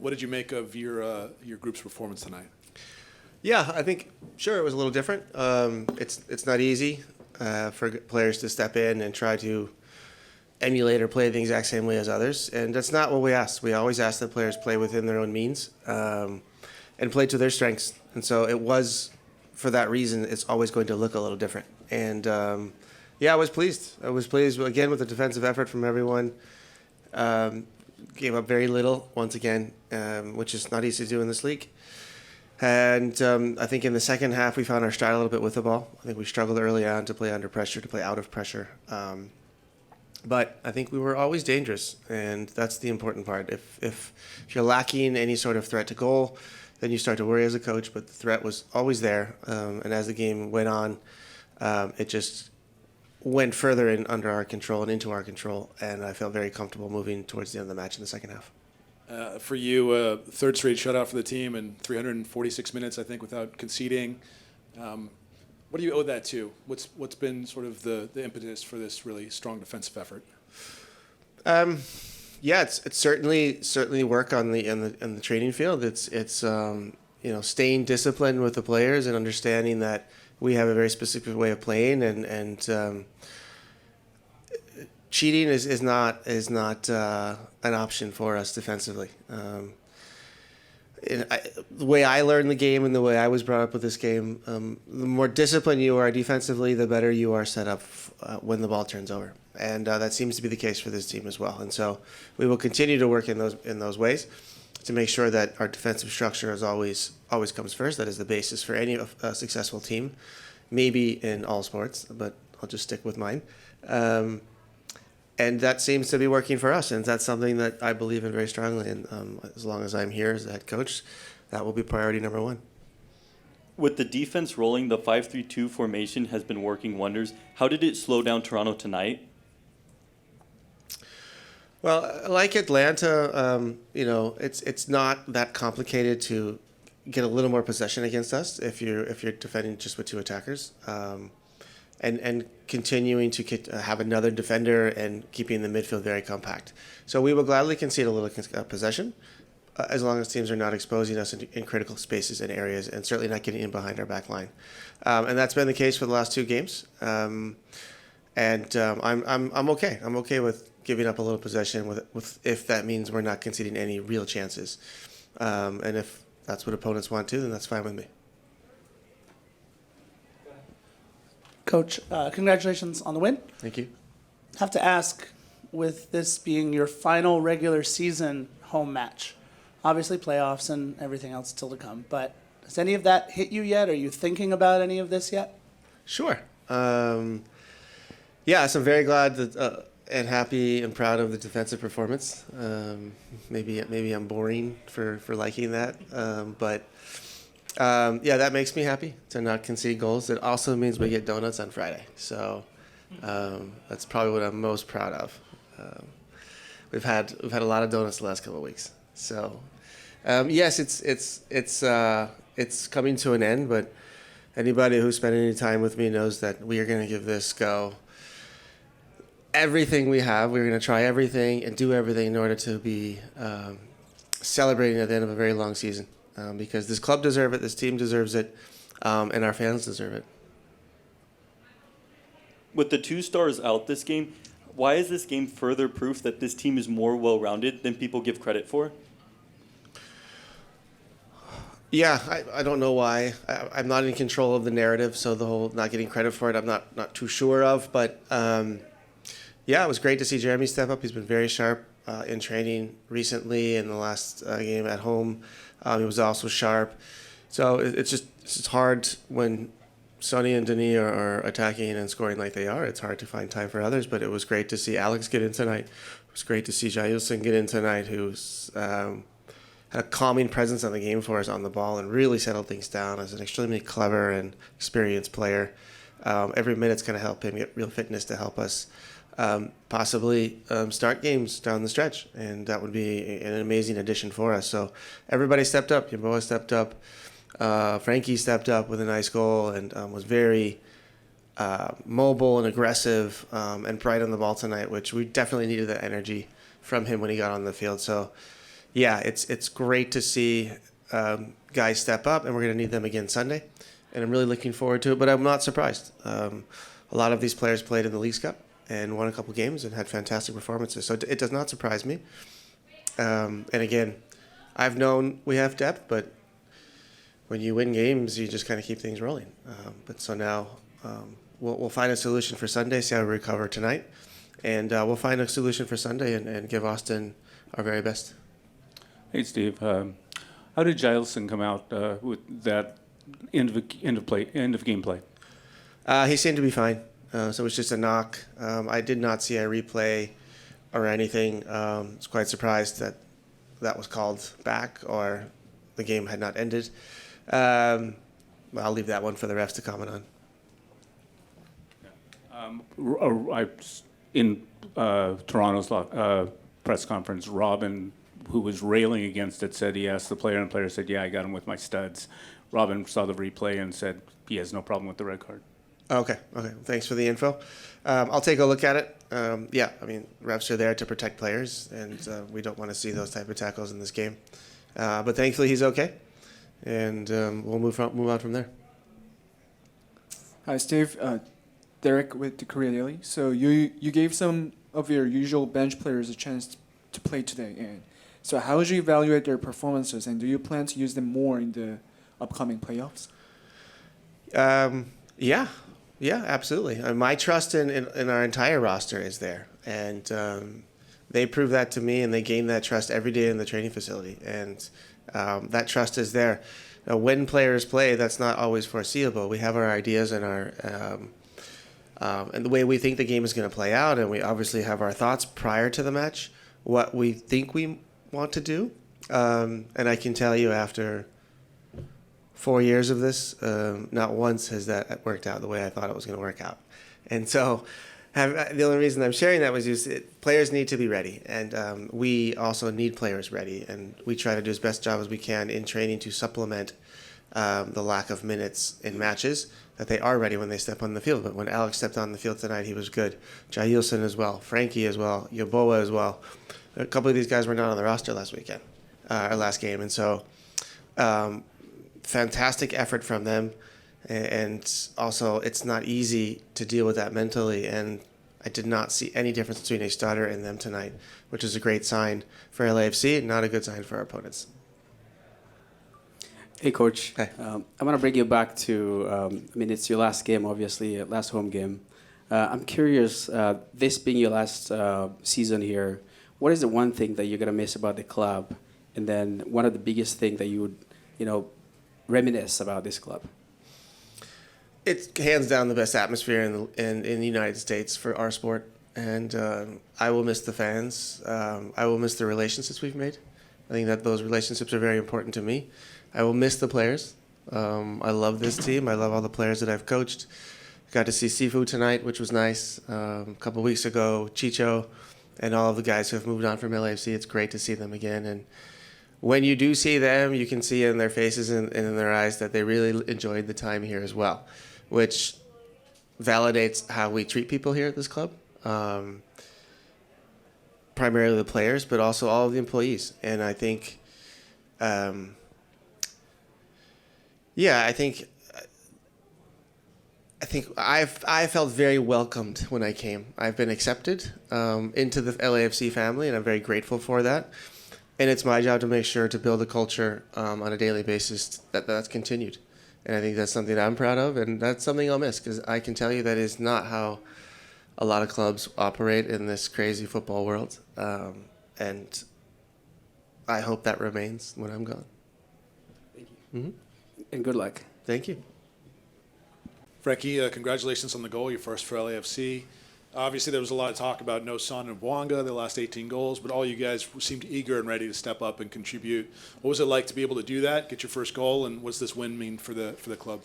What did you make of your group's performance tonight? Yeah, I think sure it was a little different. It's not easy for players to step in and try to emulate or play the exact same way as others, and that's not what we ask. We always ask that players play within their own means and play to their strengths. And so it was, for that reason, it's always going to look a little different. And yeah, I was pleased. I was pleased again with the defensive effort from everyone. Gave up very little once again, which is not easy to do in this league. And I think in the second half we found our stride a little bit with the ball. I think we struggled early on to play under pressure, to play out of pressure. But I think we were always dangerous, and that's the important part. If you're lacking any sort of threat to goal, then you start to worry as a coach. But the threat was always there, and as the game went on, it just went further in under our control and into our control, and I felt very comfortable moving towards the end of the match in the second half. For you, third straight shutout for the team and 346 minutes, I think, without conceding. What do you owe that to? What's been sort of the impetus for this really strong defensive effort? Yeah, it's certainly work on the training field. It's staying disciplined with the players and understanding that we have a very specific way of playing, and cheating is not an option for us defensively. The way I learned the game and the way I was brought up with this game, the more disciplined you are defensively, the better you are set up when the ball turns over, and that seems to be the case for this team as well. And so we will continue to work in those ways to make sure that our defensive structure is always comes first. That is the basis for any successful team, maybe in all sports, but I'll just stick with mine. And that seems to be working for us, and that's something that I believe in very strongly. And as long as I'm here as the head coach, that will be priority number one. With the defense rolling, the 5-3-2 formation has been working wonders. How did it slow down Toronto tonight? Well, like Atlanta, it's not that complicated to get a little more possession against us if you're defending just with two attackers. And continuing to have another defender and keeping the midfield very compact. So we will gladly concede a little possession as long as teams are not exposing us in critical spaces and areas, and certainly not getting in behind our back line. And that's been the case for the last two games. I'm okay. I'm okay with giving up a little possession with if that means we're not conceding any real chances. And if that's what opponents want to, then that's fine with me. Coach, congratulations on the win. Thank you. Have to ask, with this being your final regular season home match, obviously playoffs and everything else still to come, but has any of that hit you yet? Are you thinking about any of this yet? Sure. Yeah, so I'm very glad that, and happy and proud of the defensive performance. Maybe I'm boring for liking that, but yeah, that makes me happy to not concede goals. It also means we get donuts on Friday, so that's probably what I'm most proud of. We've had a lot of donuts the last couple of weeks, so yes, it's coming to an end. But anybody who spent any time with me knows that we are going to give this go. Everything we have, we're going to try everything and do everything in order to be celebrating at the end of a very long season. Because this club deserves it, this team deserves it, and our fans deserve it. With the two stars out this game, why is this game further proof that this team is more well-rounded than people give credit for? Yeah, I don't know why. I'm not in control of the narrative, so the whole not getting credit for it, I'm not too sure of. But yeah, it was great to see Jeremy step up. He's been very sharp in training recently in the last game at home. He was also sharp. So it's hard when Sonny and Denis are attacking and scoring like they are. It's hard to find time for others, but it was great to see Alex get in tonight. It was great to see Jailson get in tonight, who's had a calming presence on the game for us on the ball and really settled things down as an extremely clever and experienced player. Every minute's going to help him get real fitness to help us possibly start games down the stretch, and that would be an amazing addition for us. So everybody stepped up. Yeboah stepped up. Frankie stepped up with a nice goal and was very mobile and aggressive and bright on the ball tonight, which we definitely needed that energy from him when he got on the field. So yeah, it's great to see guys step up, and we're going to need them again Sunday. And I'm really looking forward to it, but I'm not surprised. A lot of these players played in the Leagues Cup and won a couple games and had fantastic performances. So it does not surprise me. And again, I've known we have depth, but when you win games, you just kind of keep things rolling. But so now we'll find a solution for Sunday, see how we recover tonight. And we'll find a solution for Sunday and give Austin our very best. Hey, Steve. How did Gileson come out with that end of game play? He seemed to be fine. So it was just a knock. I did not see a replay or anything. I was quite surprised that that was called back or the game had not ended. I'll leave that one for the refs to comment on. In Toronto's press conference, Robin, who was railing against it, said he asked the player, and the player said, "Yeah, I got him with my studs." Robin saw the replay and said he has no problem with the red card. Okay. Thanks for the info. I'll take a look at it. Yeah, I mean, refs are there to protect players, and we don't want to see those type of tackles in this game. But thankfully, he's okay, and we'll move on from there. Hi, Steve. Derek with the Korea Daily. So you gave some of your usual bench players a chance to play today, and so how would you evaluate their performances, and do you plan to use them more in the upcoming playoffs? Yeah, absolutely. My trust in our entire roster is there, and they prove that to me, and they gain that trust every day in the training facility, and that trust is there. Now, when players play, that's not always foreseeable. We have our ideas and our and the way we think the game is going to play out, and we obviously have our thoughts prior to the match, what we think we want to do, and I can tell you after 4 years of this, not once has that worked out the way I thought it was going to work out. And so the only reason I'm sharing that was just players need to be ready. And we also need players ready. And we try to do as best job as we can in training to supplement the lack of minutes in matches, that they are ready when they step on the field. But when Alex stepped on the field tonight, he was good. Jailson as well. Frankie as well. Yoboa as well. A couple of these guys were not on the roster last game. And so fantastic effort from them, and also it's not easy to deal with that mentally, and I did not see any difference between a starter and them tonight, which is a great sign for LAFC and not a good sign for our opponents. Hey, Coach. Hi. I want to bring you back to, it's your last game, obviously, last home game. I'm curious, this being your last season here, what is the one thing that you're going to miss about the club? And then one of the biggest things that you would, reminisce about this club? It's hands down the best atmosphere in the United States for our sport, and I will miss the fans. I will miss the relationships we've made. I think that those relationships are very important to me. I will miss the players. I love this team. I love all the players that I've coached. Got to see Sifu tonight, which was nice. A couple weeks ago, Chicho, and all of the guys who have moved on from LAFC. It's great to see them again. And when you do see them, you can see in their faces and in their eyes that they really enjoyed the time here as well, which validates how we treat people here at this club, primarily the players, but also all of the employees. And I think, I think I felt very welcomed when I came. I've been accepted into the LAFC family, and I'm very grateful for that. And it's my job to make sure to build a culture on a daily basis that's continued. And I think that's something I'm proud of, and that's something I'll miss, because I can tell you that is not how a lot of clubs operate in this crazy football world. And I hope that remains when I'm gone. Thank you. Mm-hmm. And good luck. Thank you. Frankie, congratulations on the goal, your first for LAFC. Obviously, there was a lot of talk about no Son and Bwanga, the last 18 goals, but all you guys seemed eager and ready to step up and contribute. What was it like to be able to do that, get your first goal, and what's this win mean for the club?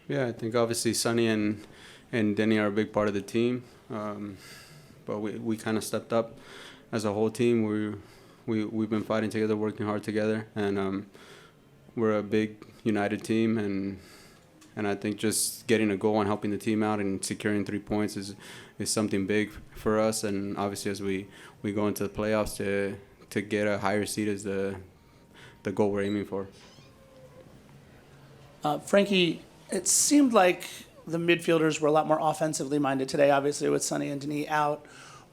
Yeah, I think obviously Sonny and Denny are a big part of the team, but we kind of stepped up as a whole team. We've been fighting together, working hard together, and we're a big united team, and I think just getting a goal and helping the team out and securing 3 points is something big for us. And obviously, as we go into the playoffs, to get a higher seed is the goal we're aiming for. Frankie, it seemed like the midfielders were a lot more offensively minded today, obviously with Sonny and Denis out.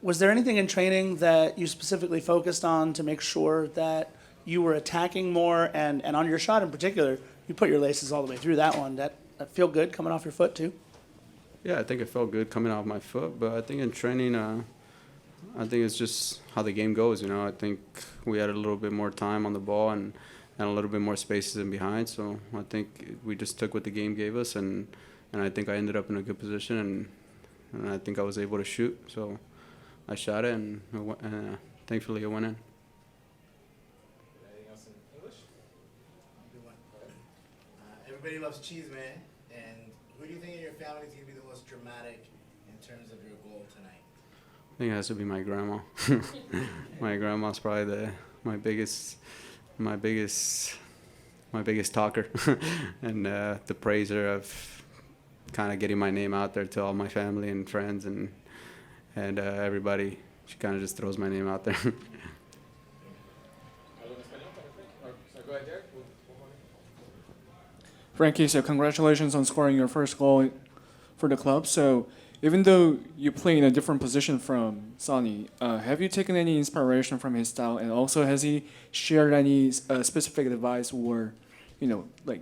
Was there anything in training that you specifically focused on to make sure that you were attacking more, and on your shot in particular, you put your laces all the way through that one. That feel good coming off your foot too? Yeah, I think it felt good coming off my foot, but I think in training, I think it's just how the game goes, you know. I think we had a little bit more time on the ball and a little bit more spaces in behind, so I think we just took what the game gave us, and I think I ended up in a good position, and I think I was able to shoot, so I shot it, and thankfully it went in. Anything else in English? Everybody loves cheese, man. And who do you think in your family is going to be the most dramatic in terms of your goal tonight? I think it has to be my grandma. My grandma's probably my biggest talker, and the praiser of kind of getting my name out there to all my family and friends and everybody. She kind of just throws my name out there. Frankie, so congratulations on scoring your first goal for the club. So even though you play in a different position from Sonny, have you taken any inspiration from his style? And also, has he shared any specific advice or, like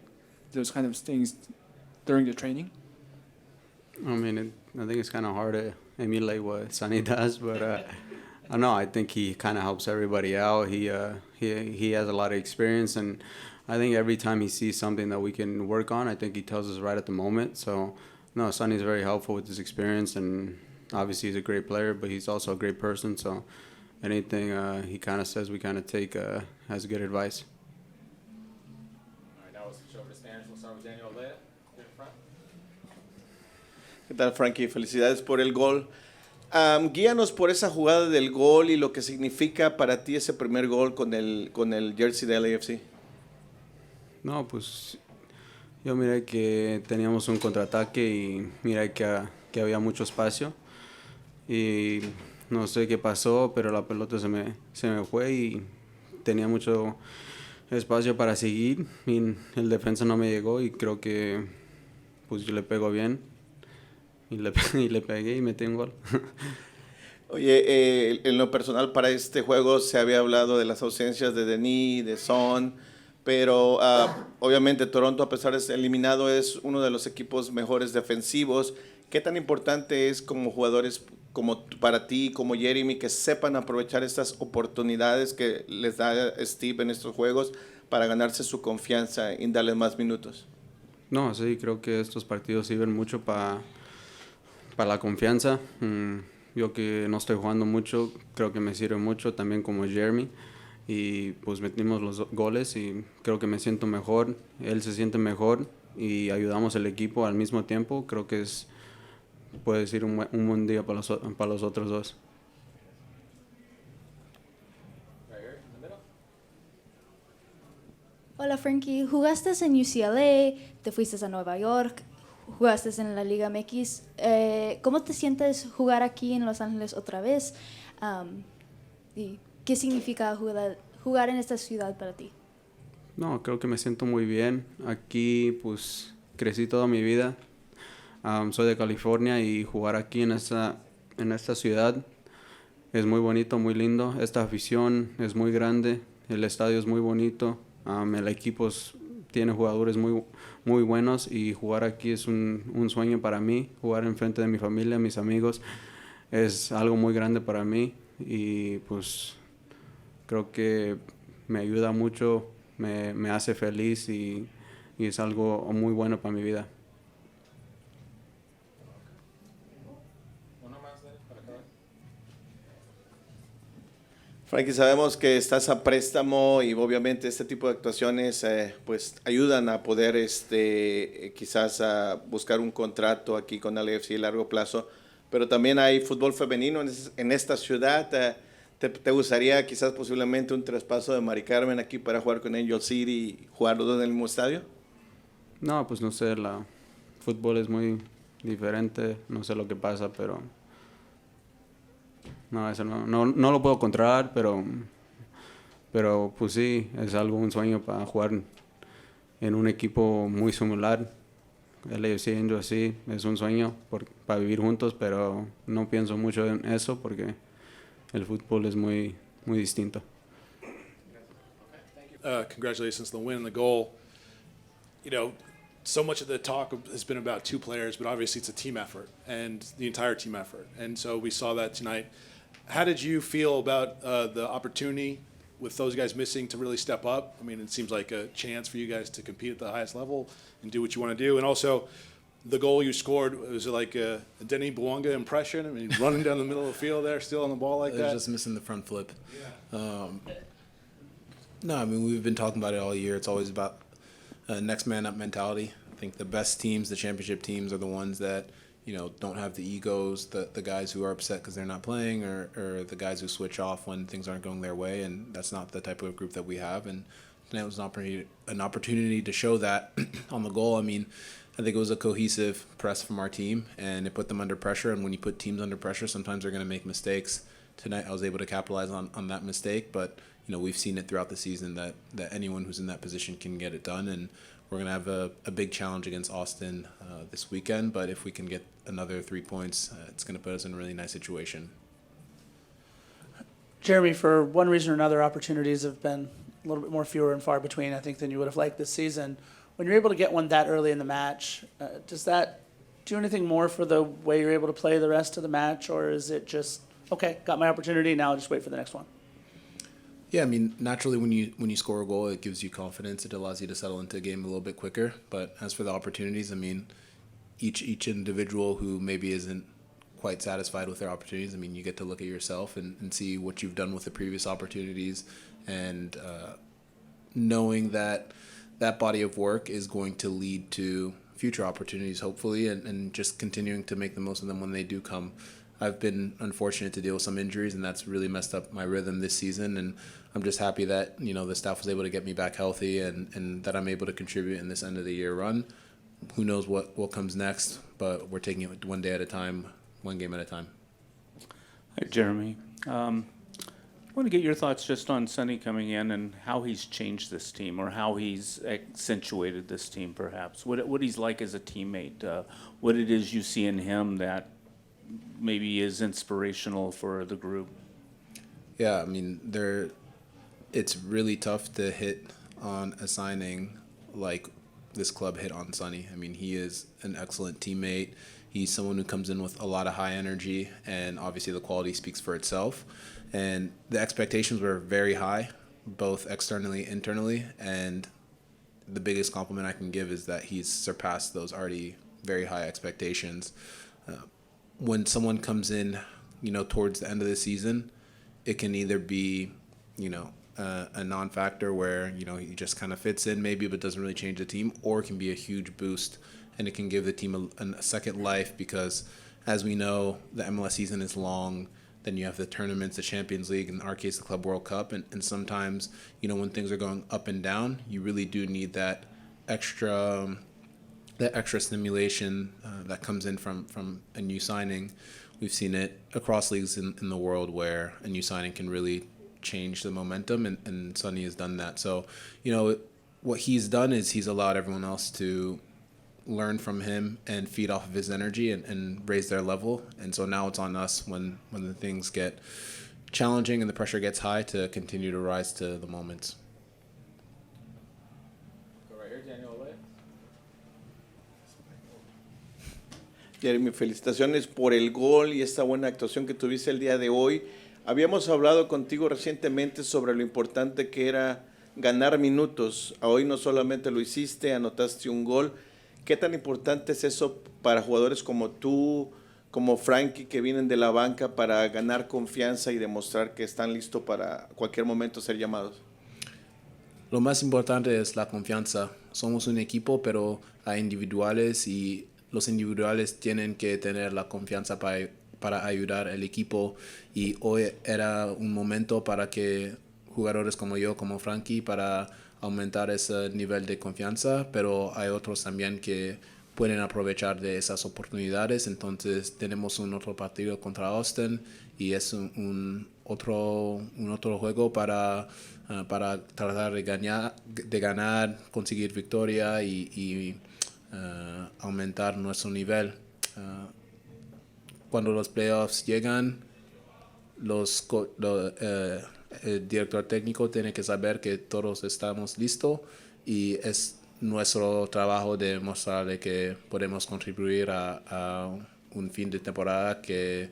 those kind of things during the training? I mean, I think it's kind of hard to emulate what Sonny does, but I don't know. I think he kind of helps everybody out. He has a lot of experience, and I think every time he sees something that we can work on, I think he tells us right at the moment. So, no, Sonny's very helpful with his experience, and obviously he's a great player, but he's also a great person. So, anything he kind of says, we kind of take as good advice. All right, now let's switch over to Spanish. We'll start with Daniel Lea here in front. ¿Qué tal, Frankie? Felicidades por el gol. Guíanos por esa jugada del gol y lo que significa para ti ese primer gol con el jersey de LAFC. No, pues yo miré que teníamos un contraataque y miré que había mucho espacio y no sé qué pasó, pero la pelota se me fue y tenía mucho espacio para seguir y el defensa no me llegó y creo que pues yo le pego bien y le pegué y metí un gol. Oye, en lo personal para este juego se había hablado de las ausencias de Denis, de Son, pero obviamente Toronto, a pesar de ser eliminado, es uno de los equipos mejores defensivos. ¿Qué tan importante es como jugadores como para ti, como Jeremy, que sepan aprovechar estas oportunidades que les da Steve en estos juegos para ganarse su confianza y darles más minutos? No, sí, creo que estos partidos sirven mucho para la confianza. Yo que no estoy jugando mucho, creo que me sirve mucho también como Jeremy. Y pues metimos los goles y creo que me siento mejor, él se siente mejor y ayudamos al equipo al mismo tiempo. Creo que puede ser un buen día para los otros dos. Hola Frankie, jugaste en UCLA, te fuiste a Nueva York, jugaste en la Liga MX. ¿Cómo te sientes jugar aquí en Los Ángeles otra vez? ¿Y qué significa jugar en esta ciudad para ti? No, creo que me siento muy bien. Aquí pues crecí toda mi vida. Soy de California y jugar aquí en esta ciudad es muy bonito, muy lindo. Esta afición es muy grande, el estadio es muy bonito. El equipo tiene jugadores muy, muy buenos y jugar aquí es un sueño para mí. Jugar enfrente de mi familia, mis amigos, es algo muy grande para mí y pues creo que me ayuda mucho, me hace feliz y es algo muy bueno para mi vida. Frankie, sabemos que estás a préstamo y obviamente este tipo de actuaciones pues ayudan a poder quizás a buscar un contrato aquí con LAFC a largo plazo, pero también hay fútbol femenino en esta ciudad. ¿Te gustaría quizás posiblemente un traspaso de Mari Carmen aquí para jugar con Angel City y jugar los dos en el mismo estadio? No, pues no sé, el fútbol es muy diferente, no sé lo que pasa, pero no, eso no lo puedo controlar, pero Pero pues sí, es un sueño para jugar en un equipo muy similar. LAFC yendo así, es un sueño para vivir juntos, pero no pienso mucho en eso porque el fútbol es muy distinto. Congratulations on the win and the goal. You know, so much of the talk has been about two players, but obviously it's a team effort and the entire team effort. And so we saw that tonight. How did you feel about the opportunity with those guys missing to really step up? I mean, it seems like a chance for you guys to compete at the highest level and do what you want to do. And also, the goal you scored, was it like a Denny Bouanga impression? I mean, running down the middle of the field there, still on the ball like It that? was just missing the front flip. No, I mean, we've been talking about it all year. It's always about next man up mentality. I think the best teams, the championship teams, are the ones that, you know, don't have the egos, the guys who are upset because they're not playing, or the guys who switch off when things aren't going their way, and that's not the type of group that we have. And tonight was an opportunity to show that on the goal. I mean, I think it was a cohesive press from our team, and it put them under pressure, and when you put teams under pressure, sometimes they're going to make mistakes. Tonight I was able to capitalize on that mistake, but you know, we've seen it throughout the season that anyone who's in that position can get it done, and we're going to have a big challenge against Austin this weekend, but if we can get another 3 points, it's going to put us in a really nice situation. Jeremy, for one reason or another, opportunities have been a little bit more fewer and far between, I think, than you would have liked this season. When you're able to get one that early in the match, does that do anything more for the way you're able to play the rest of the match, or is it just, okay, got my opportunity, now I'll just wait for the next one? Yeah, I mean, naturally when you score a goal, it gives you confidence. It allows you to settle into a game a little bit quicker. But as for the opportunities, I mean, each individual who maybe isn't quite satisfied with their opportunities, I mean, you get to look at yourself and see what you've done with the previous opportunities, and knowing that body of work is going to lead to future opportunities, hopefully, and just continuing to make the most of them when they do come. I've been unfortunate to deal with some injuries, and that's really messed up my rhythm this season. And I'm just happy that, you know, the staff was able to get me back healthy, and that I'm able to contribute in this end of the year run. Who knows what comes next, but we're taking it one day at a time, one game at a time. Hi, Jeremy. I want to get your thoughts just on Sonny coming in and how he's changed this team, or how he's accentuated this team, perhaps. What he's like as a teammate, what it is you see in him that maybe is inspirational for the group. Yeah, I mean, it's really tough to hit on a signing like this club hit on Sonny. I mean, he is an excellent teammate. He's someone who comes in with a lot of high energy, and obviously the quality speaks for itself. And the expectations were very high, both externally and internally, and the biggest compliment I can give is that he's surpassed those already very high expectations. When someone comes in, you know, towards the end of the season, it can either be, you know, a non-factor where, you know, he just kind of fits in maybe but doesn't really change the team, or it can be a huge boost and it can give the team a second life, because as we know, the MLS season is long. Then you have the tournaments, the Champions League, in our case, the Club World Cup, and sometimes, you know, when things are going up and down, you really do need that extra stimulation that comes in from a new signing. We've seen it across leagues in the world where a new signing can really change the momentum, and Sonny has done that. So, you know, what he's done is he's allowed everyone else to learn from him and feed off of his energy and raise their level. And so now it's on us when the things get challenging and the pressure gets high to continue to rise to the moments. Jeremy, felicitaciones por el gol y esta buena actuación que tuviste el día de hoy. Habíamos hablado contigo recientemente sobre lo importante que era ganar minutos. Hoy no solamente lo hiciste, anotaste un gol. ¿Qué tan importante es eso para jugadores como tú, como Frankie, que vienen de la banca, para ganar confianza y demostrar que están listos para cualquier momento ser llamados? Lo más importante es la confianza. Somos un equipo, pero hay individuales, y los individuales tienen que tener la confianza para ayudar al equipo, y hoy era un momento para que jugadores como yo, como Frankie, para aumentar ese nivel de confianza, pero hay otros también que pueden aprovechar de esas oportunidades. Entonces tenemos un otro partido contra Austin, y es un un otro juego para tratar de ganar, conseguir victoria y aumentar nuestro nivel. Cuando los playoffs llegan, el director técnico tiene que saber que todos estamos listos y es nuestro trabajo de mostrarle que podemos contribuir a un fin de temporada que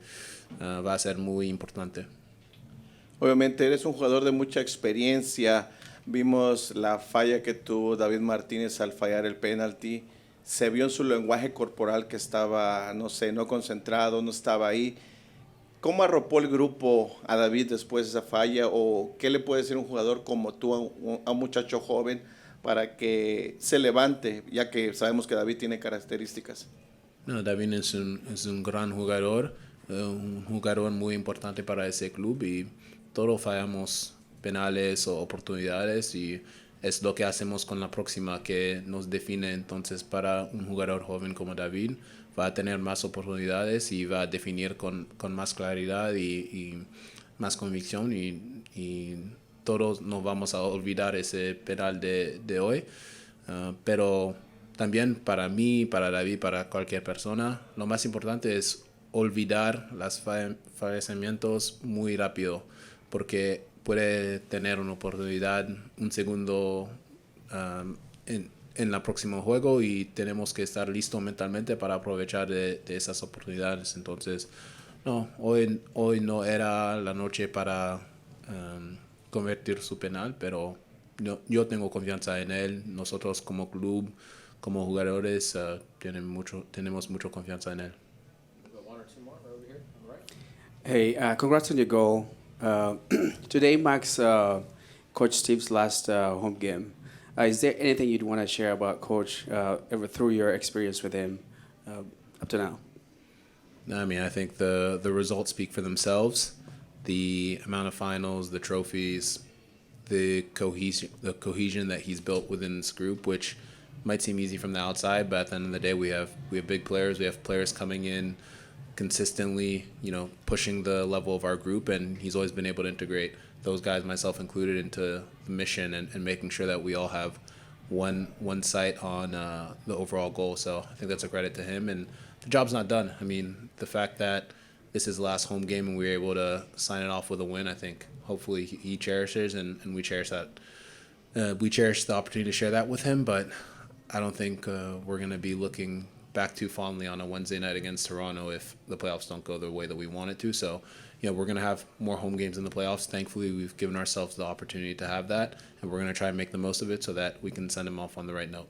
va a ser muy importante. Obviamente eres un jugador de mucha experiencia. Vimos la falla que tuvo David Martínez al fallar el penalti. Se vio en su lenguaje corporal que estaba, no sé, no concentrado, no estaba ahí. ¿Cómo arropó el grupo a David después de esa falla? ¿O qué le puede decir un jugador como tú a un muchacho joven para que se levante, ya que sabemos que David tiene características? No, David es un gran jugador, un jugador muy importante para ese club y todos fallamos penales o oportunidades y es lo que hacemos con la próxima que nos define. Entonces, para un jugador joven como David, va a tener más oportunidades y va a definir con más claridad y más convicción y todos nos vamos a olvidar ese penal de hoy. Pero también para mí, para David, para cualquier persona, lo más importante es olvidar los fallecimientos muy rápido, porque puede tener una oportunidad, un segundo en el próximo juego y tenemos que estar listos mentalmente para aprovechar de esas oportunidades. Entonces, no, hoy no era la noche para convertir su penal, pero yo tengo confianza en él. Nosotros como club, como jugadores, tenemos mucha confianza en él. Hey, congrats on your goal. Today marks Coach Steve's last home game. Is there anything you'd want to share about Coach through your experience with him up to now? I mean, I think the results speak for themselves. The amount of finals, the trophies, the cohesion that he's built within this group, which might seem easy from the outside, but at the end of the day, we have big players. We have players coming in consistently, pushing the level of our group, and he's always been able to integrate those guys, myself included, into the mission and making sure that we all have one sight on the overall goal. So I think that's a credit to him, and the job's not done. I mean, the fact that this is the last home game and we were able to sign it off with a win, I think hopefully he cherishes, and we cherish that. We cherish the opportunity to share that with him, but I don't think we're going to be looking back too fondly on a Wednesday night against Toronto if the playoffs don't go the way that we want it to. So, we're going to have more home games in the playoffs. Thankfully, we've given ourselves the opportunity to have that, and we're going to try and make the most of it so that we can send them off on the right note.